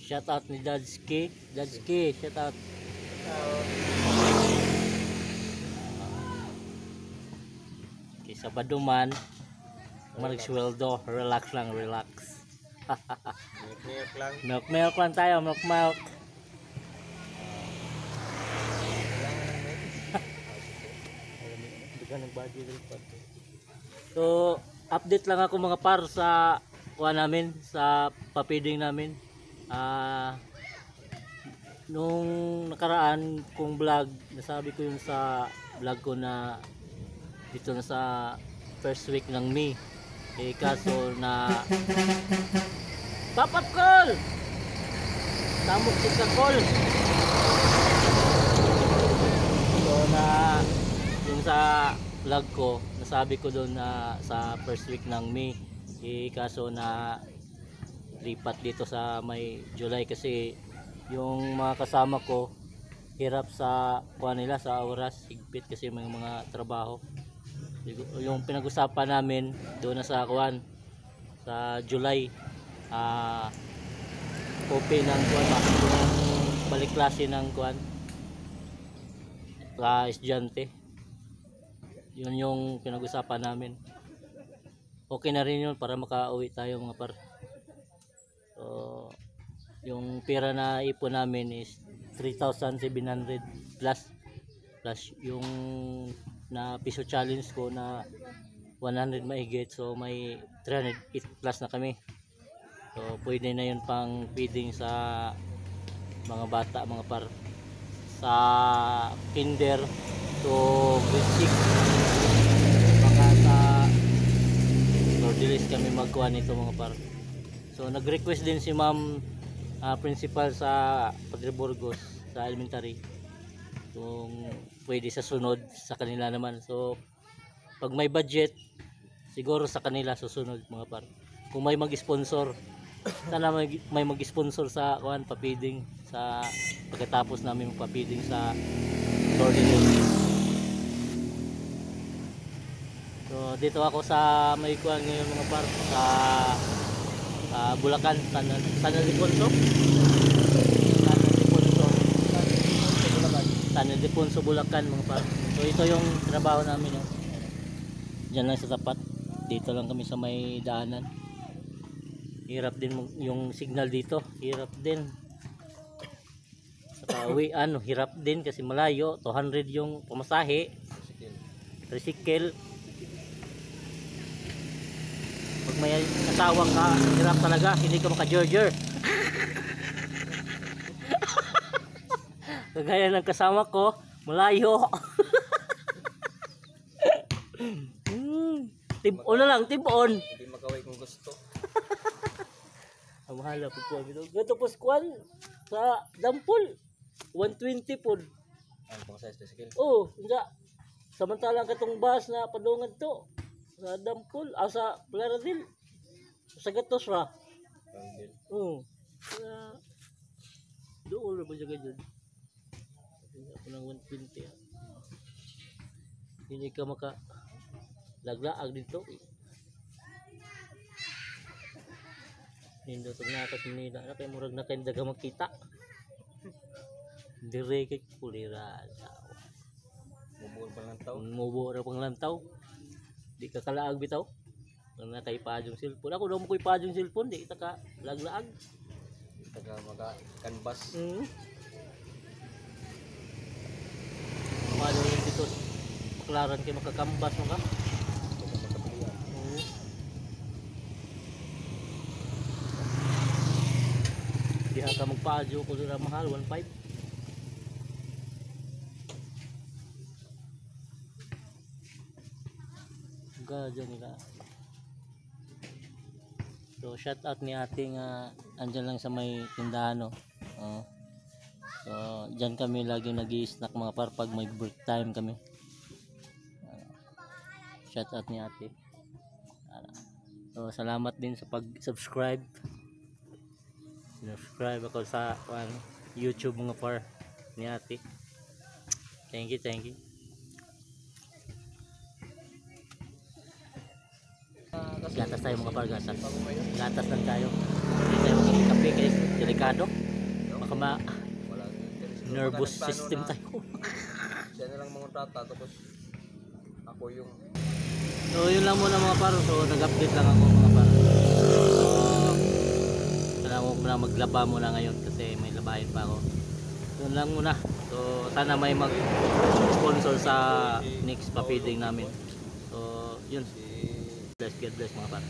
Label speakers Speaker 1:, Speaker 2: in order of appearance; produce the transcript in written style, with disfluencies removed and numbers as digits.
Speaker 1: Shout out ni Dadski. Dadski, shout out. Okay, sa Baduman, Magsweldo, relax lang, relax.
Speaker 2: Milk lang.
Speaker 1: Milk lang tayo, milk. So, update lang ako mga par sa kuha namin, sa papiding namin. Nung nakaraan kong vlog, nasabi ko yun sa vlog ko na dito na sa first week ng May. Kaso na Papat call! Tamok kita call! So na yung sa vlog ko, nasabi ko doon na sa first week ng May. Kaso na lipat dito sa may July kasi yung mga kasama ko hirap sa kuha nila sa oras, higpit kasi may mga trabaho. Yung pinag-usapan namin doon na sa kuan sa July, open ng kuan, balik klase ng kuan sa estudyante. Yun yung pinag-usapan namin. Okay na rin yun para makauwi tayo mga par. So, yung pera na ipon namin is 3,700 plus yung na piso challenge ko na 100 maigit, so may 300 plus na kami. So pwede na yun pang feeding sa mga bata mga par, sa kinder to grade 6 baka sa Lordilis kami magkuha nito mga par. So nag-request din si ma'am, principal sa Padre Burgos sa elementary, kung pwede sa sunod sa kanila naman. So pag may budget siguro sa kanila susunod mga par, kung may mag-sponsor. Sana may mag-sponsor sa kuan papiding sa pagkatapos namin magpapiding sa Lordilis. So dito ako sa may kuan ngayon mga par, sa Bulacan, San Ildefonso, Bulacan mga par. So ito yung trabaho namin, no? Diyan lang sa tapat, dito lang kami sa may daanan. Hirap din yung signal dito, hirap din sa uwian, hirap din kasi malayo, 200 yung pamasahe, tricycle. Pag may asawa ka, hirap talaga, hindi ka maka-jorger. Kagaya ng kasama ko, malayo. Tibon na lang, tibon.
Speaker 2: Hindi makaway kung gusto.
Speaker 1: Ang mahal po po ito. Gato po squan sa Dampol 120 po.
Speaker 2: Ano pang size tricycle?
Speaker 1: Oh, nga. Samantalang katong bus na padungan to sa Dampol, sa Plaradil. Sa gatos ra. Oh. Doon ra ba siya ganyan? Ako ng 120. Hindi ka maka laglaag dito. Nindo tong nakas nila na kay murag na kay daga makita. Dire kay kulira.
Speaker 2: Mubuol pa lang tao.
Speaker 1: Mubo ra pang lantaw. Di ka kalaag bitaw. Nang natay pa yung cellphone. Ako daw mo koy pa yung cellphone, di kita ka laglaag.
Speaker 2: Taga maka canvas.
Speaker 1: Paano yung dito? Paklaran kay makakambas mo ka. Diha ka magpaadyo ko dira mahal 1.5. Gadya nila. So shout out ni ating andyan lang sa may tindahan, no. So diyan kami lagi nag-i-snack mga par pag may break time kami. Shout out ni ate. So salamat din sa pag-subscribe. Subscribe ako sa YouTube mga par ni ate. Thank you. Gatas tayo mga par, gatas lang tayo. Hindi tayo magkape kasi delikado. delikado. Baka
Speaker 2: Wala interest.
Speaker 1: nervous
Speaker 2: Baka nagplano
Speaker 1: system
Speaker 2: na
Speaker 1: tayo.
Speaker 2: Siya na lang mangontrata tapos ako yung
Speaker 1: So yun lang muna mga par. So nag-update lang ako mga par. Kailangan ko muna maglaba muna ngayon kasi may labahin pa ako. Yun lang muna. So sana may mag-sponsor sa next pa-feeding namin. So yun.
Speaker 2: si
Speaker 1: God bless mga par.